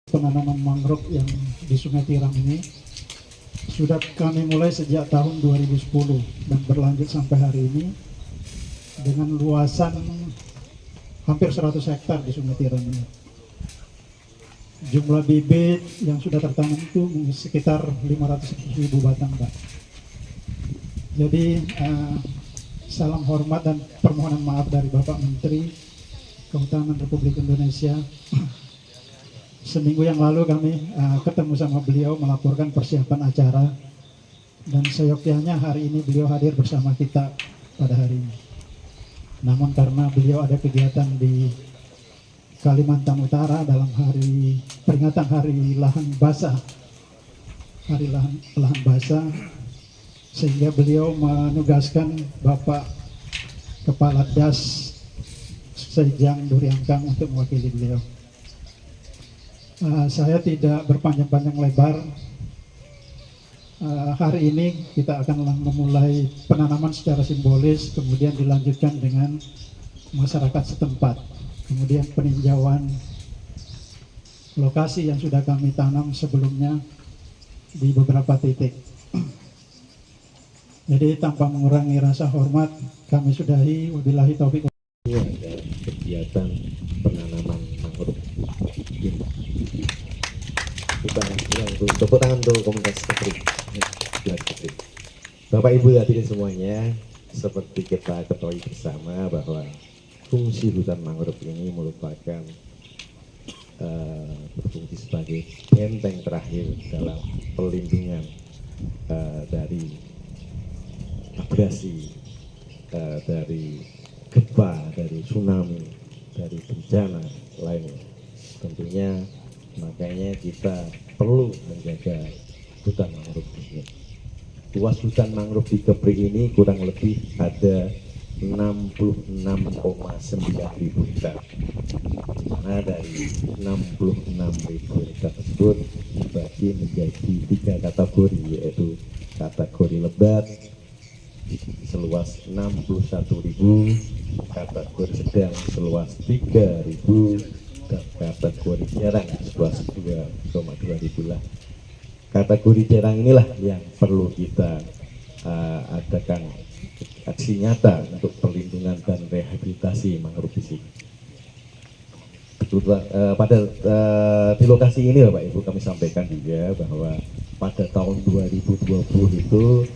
Penanaman mangrove yang di Sungai Tiram ini sudah kami mulai sejak tahun 2010 dan berlanjut sampai hari ini dengan luasan hampir 100 hektar di Sungai Tiram ini. Jumlah bibit yang sudah tertanam itu sekitar 500.000 batang, Pak. Jadi salam hormat dan permohonan maaf dari Bapak Menteri Kehutanan Republik Indonesia. Seminggu yang lalu kami ketemu sama beliau melaporkan persiapan acara, dan seyogyanya hari ini beliau hadir bersama kita pada hari ini. Namun karena beliau ada kegiatan di Kalimantan Utara dalam hari peringatan hari lahan basah, lahan basah, sehingga beliau menugaskan Bapak Kepala Das Sejang Duriangkang untuk mewakili beliau. Saya tidak berpanjang-panjang lebar. Hari ini kita akan memulai penanaman secara simbolis, kemudian dilanjutkan dengan masyarakat setempat, kemudian peninjauan lokasi yang sudah kami tanam sebelumnya di beberapa titik. Jadi tanpa mengurangi rasa hormat, kami sudahi. Wabillahi taufiq. Ini ada kegiatan penanaman mangrove. Tepuk tangan untuk komunitas Kepri. Bapak Ibu hadirin semuanya, seperti kita ketahui bersama bahwa fungsi hutan mangrove ini merupakan berfungsi sebagai benteng terakhir dalam perlindungan dari abrasi, dari gempa, dari tsunami, dari bencana lainnya. Tentunya makanya kita perlu menjaga hutan mangrove ini. Luas hutan mangrove di Kepri ini kurang lebih ada 66,9 ribu hektar. Nah, dari 66.000 hektar tersebut dibagi menjadi 3 kategori, yaitu kategori lebat seluas 61.000, kategori sedang seluas 3.000, dan kategori jarang seluas 2,2 ribu lah. Kategori jarang inilah yang perlu kita adakan aksi nyata untuk perlindungan dan rehabilitasi mangrove di sini. Di lokasi ini Bapak Ibu, kami sampaikan juga bahwa pada tahun 2020 itu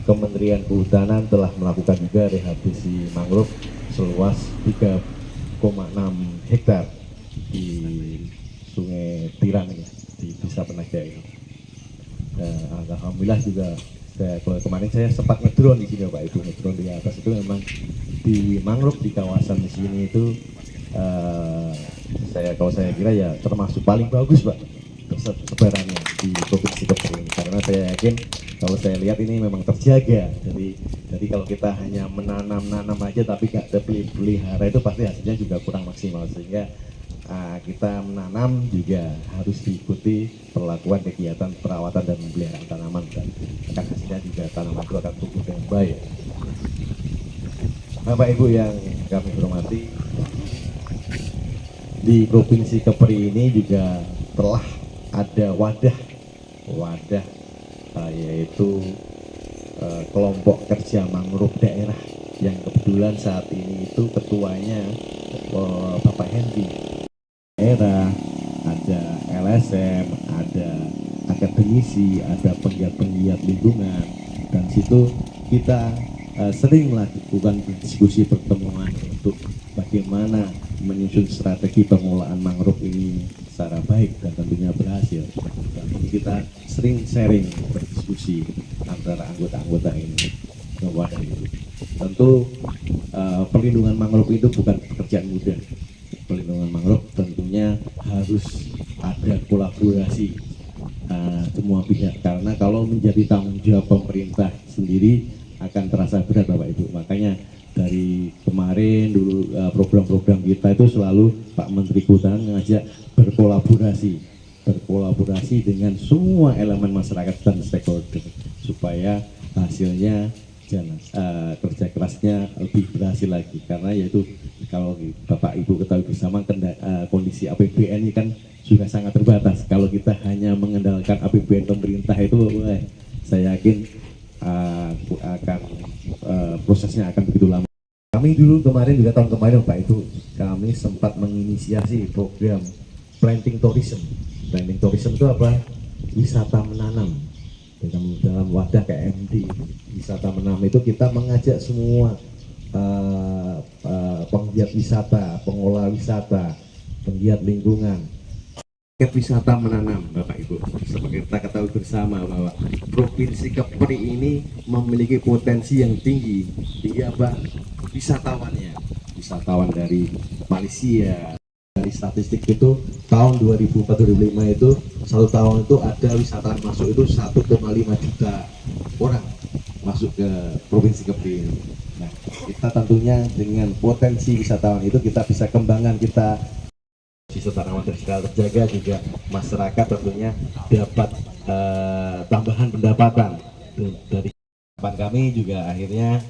Kementerian Kehutanan telah melakukan juga rehabilitasi mangrove seluas 3,6 hektar di Sungai Tiram ini, di Desa Penaga ini. Alhamdulillah juga kemarin saya sempat ngedrone di sini Pak Ibu, ngedrone di atas itu memang di mangrove di kawasan di sini itu kalau saya kira ya termasuk paling bagus Pak sebarannya di provinsi Kepri ini, karena saya yakin kalau saya lihat ini memang terjaga. Jadi kalau kita hanya menanam aja tapi nggak ada pelihara, itu pasti hasilnya juga kurang maksimal, sehingga kita menanam juga harus diikuti perlakuan kegiatan perawatan dan pemeliharaan tanaman, dan akan hasilnya juga tanaman itu akan tumbuh dengan baik. Bapak Ibu yang kami hormati, di Provinsi Kepri ini juga telah ada wadah yaitu kelompok kerja mangrove daerah, yang kebetulan saat ini itu ketuanya Bapak Hendy. Daerah, ada LSM, ada akademisi, ada penggiat-penggiat lingkungan, dan situ kita sering melakukan diskusi pertemuan untuk bagaimana menyusun strategi pengelolaan mangrove ini secara baik dan tentunya berhasil. Dan kita sering sharing, berdiskusi antara anggota-anggota ini. Tentu perlindungan mangrove itu bukan pekerjaan mudah. Perlindungan mangrove tentunya harus ada kolaborasi semua pihak, karena kalau menjadi tanggung jawab pemerintah sendiri akan terasa berat Bapak Ibu. Makanya dari kemarin dulu program-program kita itu selalu Pak Menteri Kehutanan mengajak berkolaborasi dengan semua elemen masyarakat dan stakeholder supaya hasilnya kerja kerasnya lebih berhasil lagi, karena yaitu kalau Bapak Ibu ketahui bersama kondisi APBN ini kan juga sangat terbatas. Kalau kita hanya mengandalkan APBN pemerintah itu, saya yakin prosesnya akan begitu lama. Kami dulu kemarin juga tahun kemarin Pak itu kami sempat menginisiasi program planting tourism. Planting tourism itu apa? Wisata menanam. Dalam wadah KMD wisata menanam itu kita mengajak semua penggiat wisata, pengelola wisata, penggiat lingkungan, paket wisata menanam, Bapak Ibu. Seperti kita ketahui bersama bahwa Provinsi Kepri ini memiliki potensi yang tinggi apa? Wisatawannya, wisatawan dari Malaysia. Dari statistik itu tahun 2004-2005 itu satu tahun itu ada wisatawan masuk itu 1,5 juta orang masuk ke Provinsi Kepri ini. Nah, kita tentunya dengan potensi wisatawan itu kita bisa kembangkan, kita wisatawan terjaga juga masyarakat tentunya dapat tambahan pendapatan dari kami juga. Akhirnya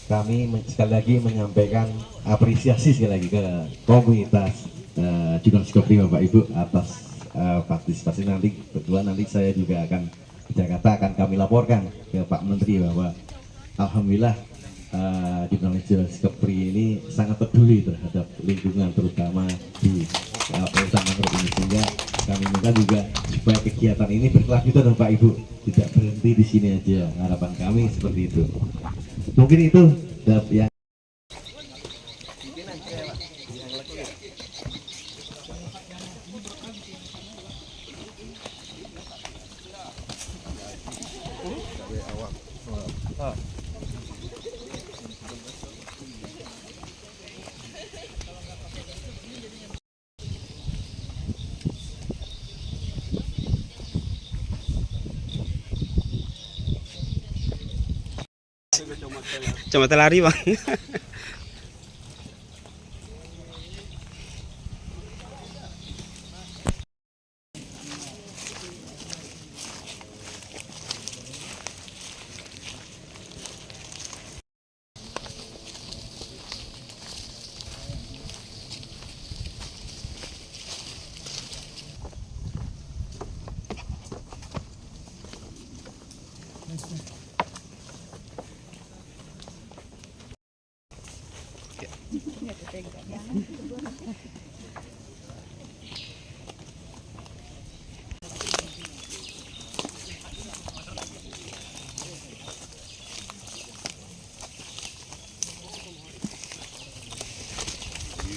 kami sekali lagi menyampaikan apresiasi sekali lagi ke komunitas Jurnalis Kepri Bapak Ibu atas partisipasi. Nanti berdua nanti saya juga akan di Jakarta akan kami laporkan ke Pak Menteri bahwa alhamdulillah Jurnalis Kepri ini sangat peduli terhadap lingkungan terutama di Polres Mangrove ini, sehingga kami minta juga supaya kegiatan ini berkelanjutan Bapak Ibu, tidak berhenti di sini aja. Harapan kami seperti itu. Mungkin itu yang Kecamatan Lari Bang.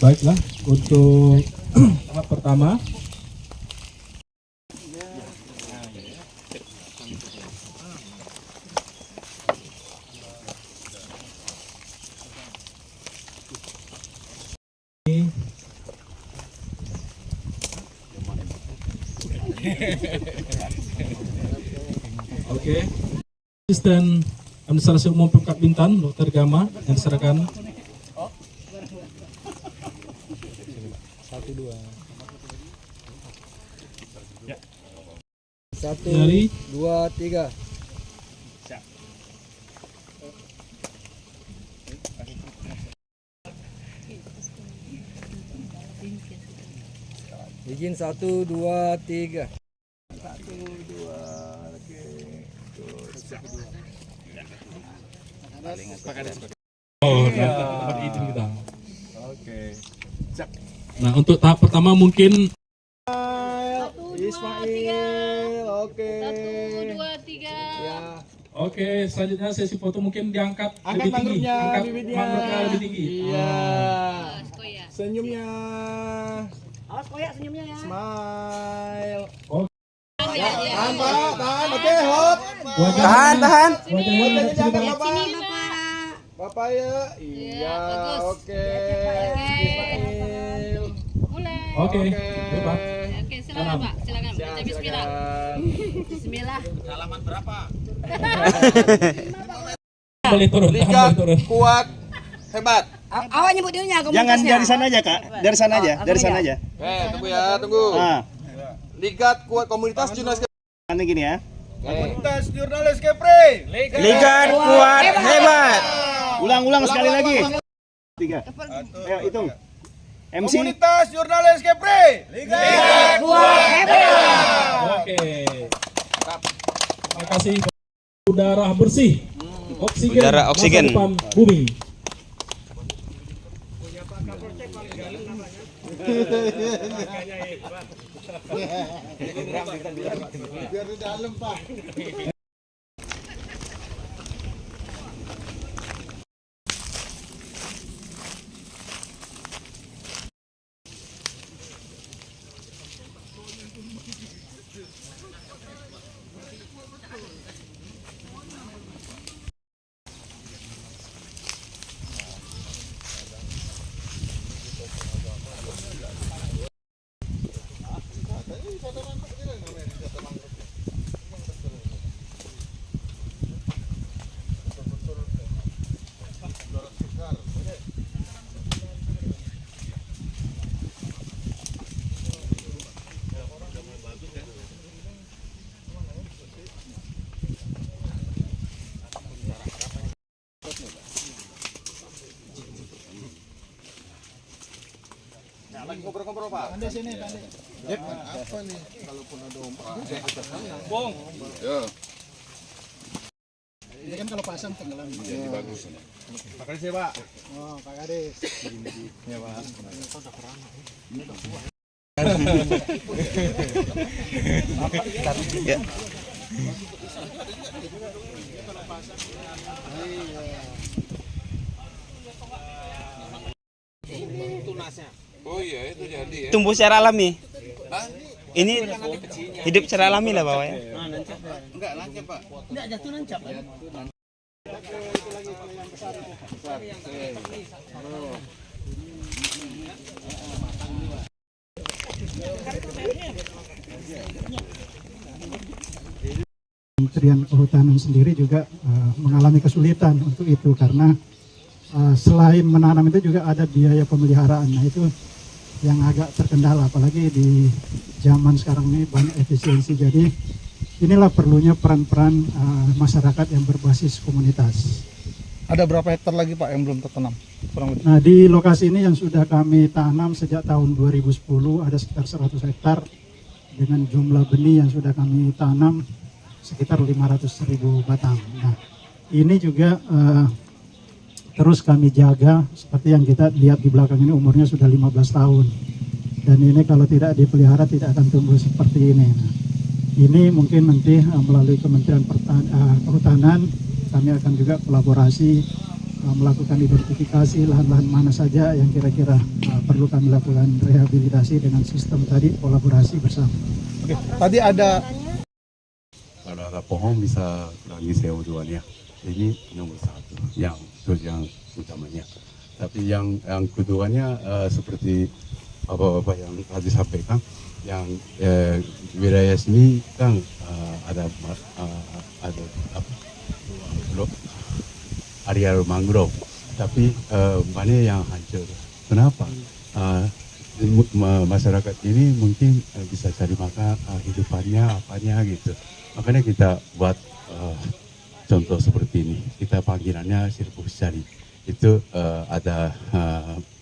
Baiklah, untuk tahap pertama Oke. Asisten Administrasi Umum Pemkab Bintan, Dr. Gama, yang diserahkan. Satu, Dari 2, 3. Izin 1, 2, 3. 1, 2, oke. Oh, dapat izin kita. Oke. Nah, untuk tahap pertama mungkin Ismail, oke. 1, 2, 3. Ya. oke, selanjutnya sesi foto mungkin diangkat Angkat lebih tinggi. mangrove-nya, Angkat bibitnya. mangrove-nya lebih tinggi. Iya. Koya. Senyumnya. Awas koya senyumnya ya. Smile. Ya, Tahan, Pak. Tahan. Oke, hop. Tahan. Wajahnya Wajahnya diangkat, Sini, Bapak. Bapak. Bapak ya. Iya, bagus. oke. Oke. Ismail. Mulai. Oke, Oke. ya, Pak. Oke, silakan Pak. Silakan. Siap, Baca bismillah. silakan. Bismillah. Boleh turun, tahan Ligat, boleh turun. kuat, hebat. Awak nyebut dirinya Jangan dari sana aja kak, dari sana aja, dari sana aja. Oke, tunggu ya, tunggu. Nah, Ligat kuat komunitas jurnalis. nanti gini ya. Komunitas jurnalis Kepri. Ligat kuat hebat. Ulang-ulang sekali lagi. 3. Ayo hitung. MC. Komunitas Jurnalis Kepri. Liga. Oke. Terima kasih. Udara bersih. Oksigen. Udara oksigen. Masa depan bumi. Ini kan kalau pasang tenggelam. Jadi bagus. Makasih Pak. Oh, Pak Kades. Ya Pak. Ya. Tumbuh secara alami. Ini hidup secara alami lah Bapak ya. Kementerian Kehutanan sendiri juga mengalami kesulitan untuk itu karena selain menanam itu juga ada biaya pemeliharaan. Nah itu yang agak terkendala, apalagi di zaman sekarang ini banyak efisiensi. Jadi inilah perlunya peran-peran masyarakat yang berbasis komunitas. Ada berapa hektar lagi Pak yang belum tertanam? Kurang lebih. Nah di lokasi ini yang sudah kami tanam sejak tahun 2010 ada sekitar 100 hektar dengan jumlah benih yang sudah kami tanam sekitar 500.000 batang. Nah ini juga terus kami jaga seperti yang kita lihat di belakang ini, umurnya sudah 15 tahun. Dan ini kalau tidak dipelihara tidak akan tumbuh seperti ini. Nah, ini mungkin nanti melalui Kementerian Kehutanan kami akan juga kolaborasi melakukan identifikasi lahan-lahan mana saja yang kira-kira perlu kami lakukan rehabilitasi dengan sistem tadi, kolaborasi bersama. Oke, tadi ada kalau ada pohon bisa kurangi CO2-nya. Ini nomor satu, yang utamanya. Tapi yang keduanya seperti Bapak yang tadi sampaikan, yang wilayah sini kan ada areal mangrove, tapi banyak yang hancur. Kenapa? Masyarakat ini mungkin bisa cari makan hidupannya apanya gitu. Makanya kita buat contoh seperti ini. Kita panggilannya sirkus cari. Itu ada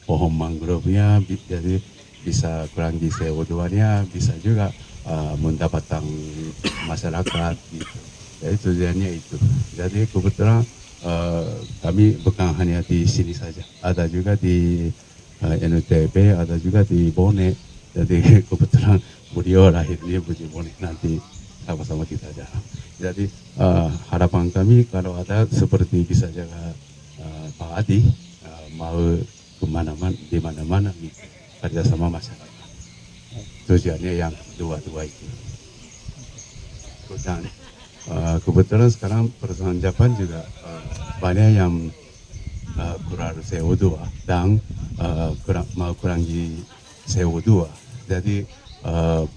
pohon mangrove-nya, jadi bisa kurangi CO2-nya, bisa juga mendapatkan masyarakat gitu. Jadi tujuannya itu. Jadi kebetulan kami bukan hanya di sini saja, ada juga di NTB, ada juga di Bone. Jadi kebetulan beliau lahirnya di Bone, nanti sama-sama kita jalan. Jadi harapan kami kalau ada seperti bisa jaga Pak Adi mau kemana-mana, di mana-mana kerjasama masyarakat. Tujuannya yang dua-dua itu. Dan kebetulan sekarang perusahaan Jepang juga banyak yang kurang CO2 dan mau kurangi CO2. Jadi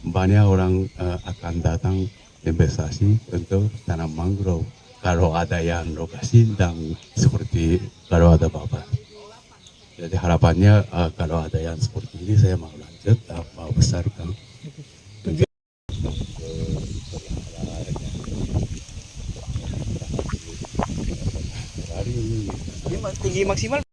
banyak orang akan datang investasi untuk tanam mangrove kalau ada yang lokasi dan seperti kalau ada Bapak. Jadi harapannya kalau ada yang seperti ini saya mau lanjut, mau besarkan. Tinggi maksimal